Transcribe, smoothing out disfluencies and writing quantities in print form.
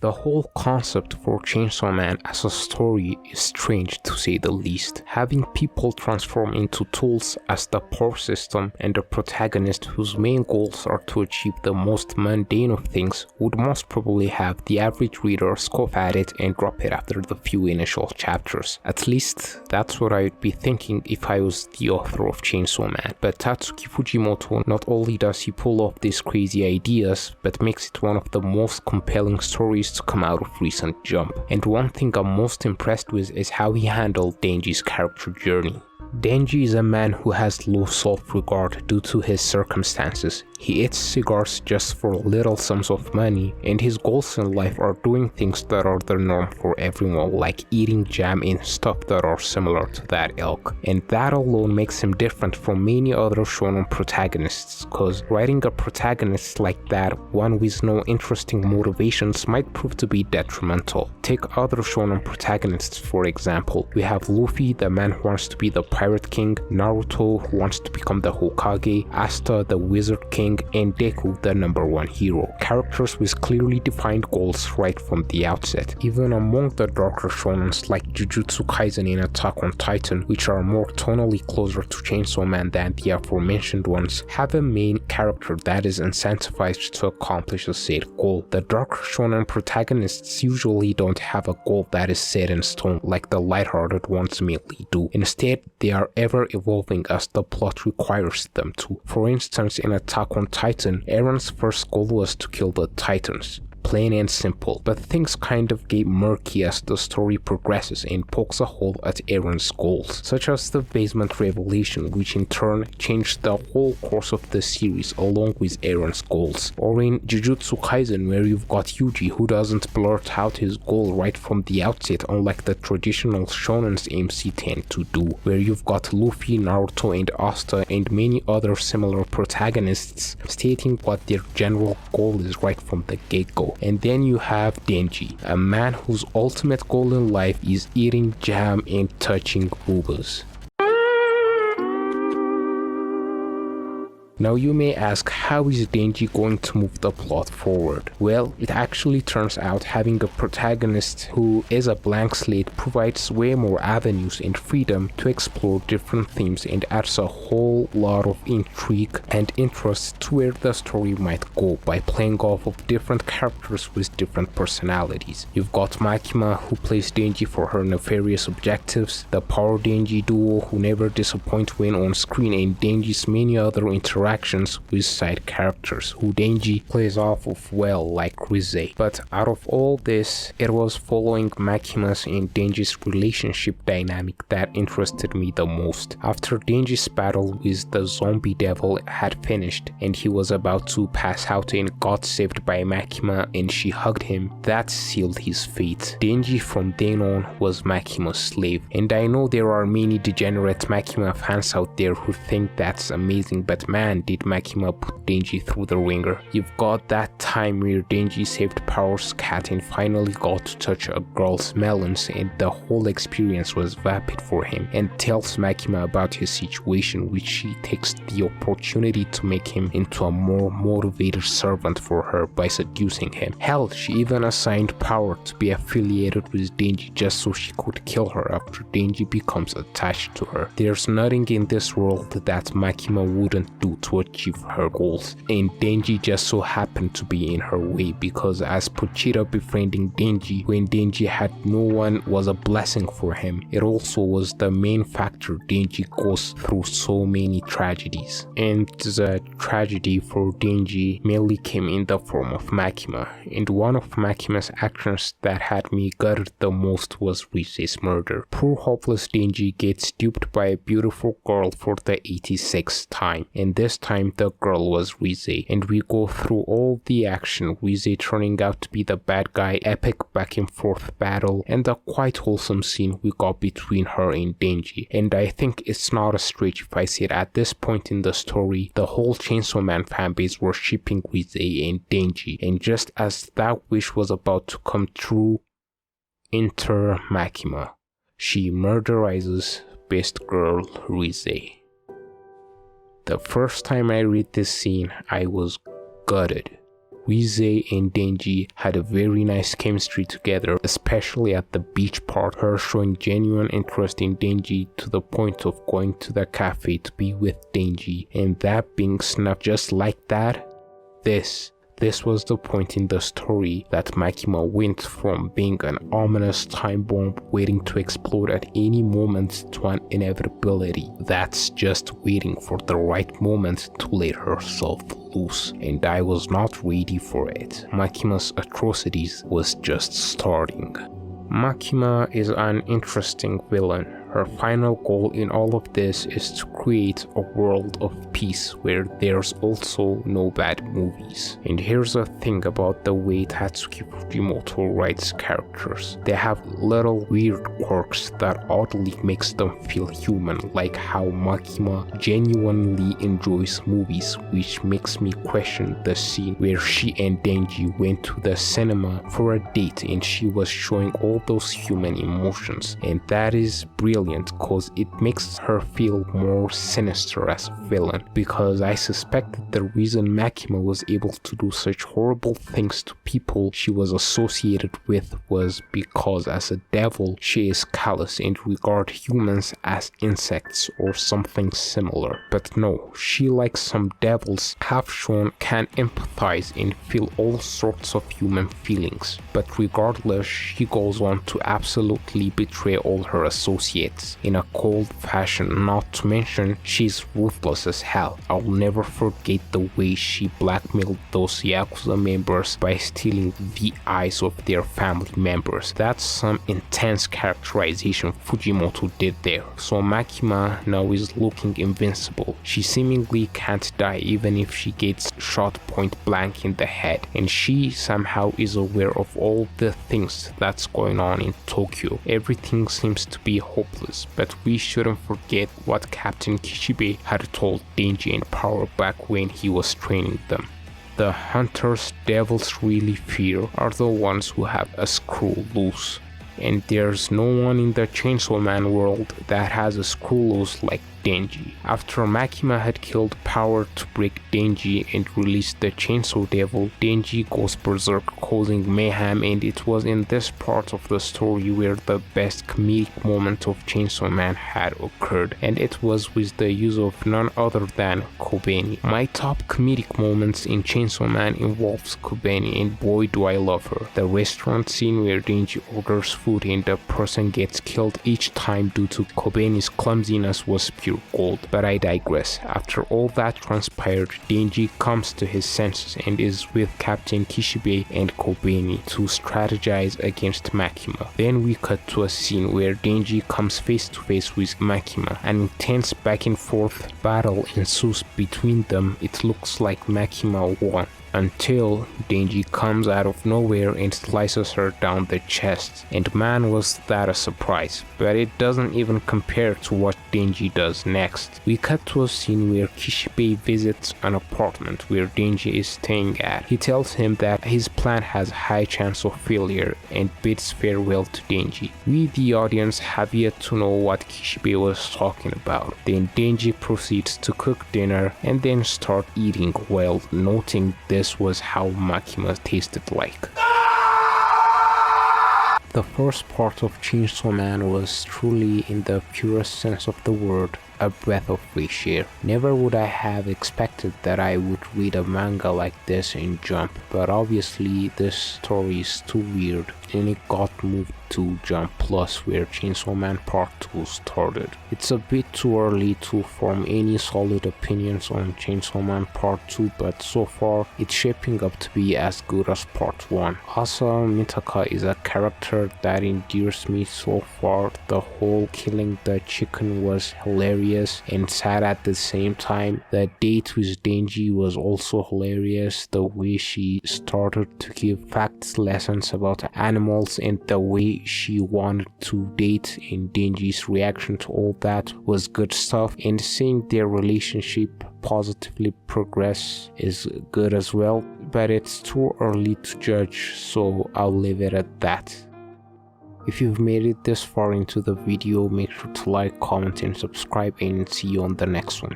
The whole concept for Chainsaw Man as a story is strange to say the least. Having people transform into tools as the power system and a protagonist whose main goals are to achieve the most mundane of things would most probably have the average reader scoff at it and drop it after the few initial chapters. At least that's what I would be thinking if I was the author of Chainsaw Man. But Tatsuki Fujimoto, not only does he pull off these crazy ideas, but makes it one of the most compelling stories to come out of recent Jump. And one thing I'm most impressed with is how he handled Denji's character journey. Denji is a man who has low self-regard due to his circumstances. He eats cigars just for little sums of money, and his goals in life are doing things that are the norm for everyone, like eating jam and stuff that are similar to that ilk. And that alone makes him different from many other shonen protagonists, cause writing a protagonist like that, one with no interesting motivations, might prove to be detrimental. Take other shonen protagonists for example. We have Luffy, the man who wants to be the Pirate King, Naruto, who wants to become the Hokage, Asta, the Wizard King, and Deku, the #1 hero. Characters with clearly defined goals right from the outset. Even among the darker shonens like Jujutsu Kaisen and Attack on Titan, which are more tonally closer to Chainsaw Man than the aforementioned ones, have a main character that is incentivized to accomplish a said goal. The darker shonen protagonists usually don't have a goal that is set in stone like the lighthearted ones mainly do. Instead, they are ever evolving as the plot requires them to. For instance, in Attack on Titan, Eren's first goal was to kill the Titans. Plain and simple, but things kind of get murky as the story progresses and pokes a hole at Eren's goals, such as the basement revelation, which in turn changed the whole course of the series along with Eren's goals. Or in Jujutsu Kaisen, where you've got Yuji, who doesn't blurt out his goal right from the outset, unlike the traditional shonen's MC tend to do, where you've got Luffy, Naruto, and Asta, and many other similar protagonists stating what their general goal is right from the get-go. And then you have Denji, a man whose ultimate goal in life is eating jam and touching boobas. Now you may ask, how is Denji going to move the plot forward? Well, it actually turns out having a protagonist who is a blank slate provides way more avenues and freedom to explore different themes and adds a whole lot of intrigue and interest to where the story might go by playing off of different characters with different personalities. You've got Makima, who plays Denji for her nefarious objectives, the Power Denji duo who never disappoint when on screen, and Denji's many other interactions with side characters who Denji plays off of well, like Rise. But out of all this, it was following Makima's and Denji's relationship dynamic that interested me the most. After Denji's battle with the zombie devil had finished and he was about to pass out and got saved by Makima and she hugged him, that sealed his fate. Denji from then on was Makima's slave, and I know there are many degenerate Makima fans out there who think that's amazing, but man, did Makima put Denji through the ringer. You've got that time where Denji saved Power's cat and finally got to touch a girl's melons, and the whole experience was vapid for him, and tells Makima about his situation, which she takes the opportunity to make him into a more motivated servant for her by seducing him. Hell, she even assigned Power to be affiliated with Denji just so she could kill her after Denji becomes attached to her. There's nothing in this world that Makima wouldn't do to achieve her goals, and Denji just so happened to be in her way, because as Pochita befriending Denji when Denji had no one was a blessing for him. It also was the main factor Denji goes through so many tragedies, and the tragedy for Denji mainly came in the form of Makima, and one of Makima's actions that had me gutted the most was Rise's murder. Poor hopeless Denji gets duped by a beautiful girl for the 86th time, and this time the girl was Rise, and we go through all the action, Rise turning out to be the bad guy, epic back and forth battle, and the quite wholesome scene we got between her and Denji. And I think it's not a stretch if I said at this point in the story, the whole Chainsaw Man fanbase were shipping Rise and Denji, and just as that wish was about to come true, enter Makima. She murderizes best girl Rise. The first time I read this scene, I was gutted. Rize and Denji had a very nice chemistry together, especially at the beach part, her showing genuine interest in Denji to the point of going to the cafe to be with Denji, and that being snapped just like that. This was the point in the story that Makima went from being an ominous time bomb waiting to explode at any moment to an inevitability that's just waiting for the right moment to let herself loose, and I was not ready for it. Makima's atrocities was just starting. Makima is an interesting villain. Her final goal in all of this is to create a world of peace where there's also no bad movies. And here's the thing about the way Tatsuki Fujimoto writes characters. They have little weird quirks that oddly makes them feel human, like how Makima genuinely enjoys movies, which makes me question the scene where she and Denji went to the cinema for a date and she was showing all those human emotions, and that is brilliant because it makes her feel more sinister as a villain, because I suspect that the reason Makima was able to do such horrible things to people she was associated with was because as a devil she is callous and regard humans as insects or something similar. But no, she, like some devils have shown, can empathize and feel all sorts of human feelings, but regardless she goes on to absolutely betray all her associates in a cold fashion, not to mention she's ruthless as hell. I'll never forget the way she blackmailed those Yakuza members by stealing the eyes of their family members. That's some intense characterization Fujimoto did there. So Makima now is looking invincible. She seemingly can't die even if she gets shot point blank in the head, and she somehow is aware of all the things that's going on in Tokyo. Everything seems to be hopeless, but we shouldn't forget what Captain Kishibe had told Denji and Power back when he was training them. The hunters devils really fear are the ones who have a screw loose, and there's no one in the Chainsaw Man world that has a screw loose like Denji. After Makima had killed Power to break Denji and release the Chainsaw Devil, Denji goes berserk causing mayhem, and it was in this part of the story where the best comedic moment of Chainsaw Man had occurred, and it was with the use of none other than Kobeni. My top comedic moments in Chainsaw Man involves Kobeni, and boy do I love her. The restaurant scene where Denji orders food and the person gets killed each time due to Kobeni's clumsiness was pure gold, but I digress. After all that transpired, Denji comes to his senses and is with Captain Kishibe and Kobeni to strategize against Makima. Then we cut to a scene where Denji comes face to face with Makima. An intense back and forth battle ensues between them. It looks like Makima won, until Denji comes out of nowhere and slices her down the chest, and man was that a surprise, but it doesn't even compare to what Denji does next. We cut to a scene where Kishibe visits an apartment where Denji is staying at. He tells him that his plan has high chance of failure and bids farewell to Denji. We, the audience, have yet to know what Kishibe was talking about. Then Denji proceeds to cook dinner and then start eating while noting this was how Makima tasted like. The first part of Chainsaw Man was truly, in the purest sense of the word, a breath of fresh air. Never would I have expected that I would read a manga like this in Jump, but obviously this story is too weird and it got moved to Jump Plus where Chainsaw Man Part 2 started. It's a bit too early to form any solid opinions on Chainsaw Man Part 2, but so far it's shaping up to be as good as Part 1. Also, Mitaka is a character that endears me so far. The whole killing the chicken was hilarious and sad at the same time. The date with Denji was also hilarious. The way she started to give facts lessons about animals and the way she wanted to date and Denji's reaction to all that was good stuff, and seeing their relationship positively progress is good as well, but it's too early to judge, so I'll leave it at that. If you've made it this far into the video, make sure to like, comment and subscribe, and see you on the next one.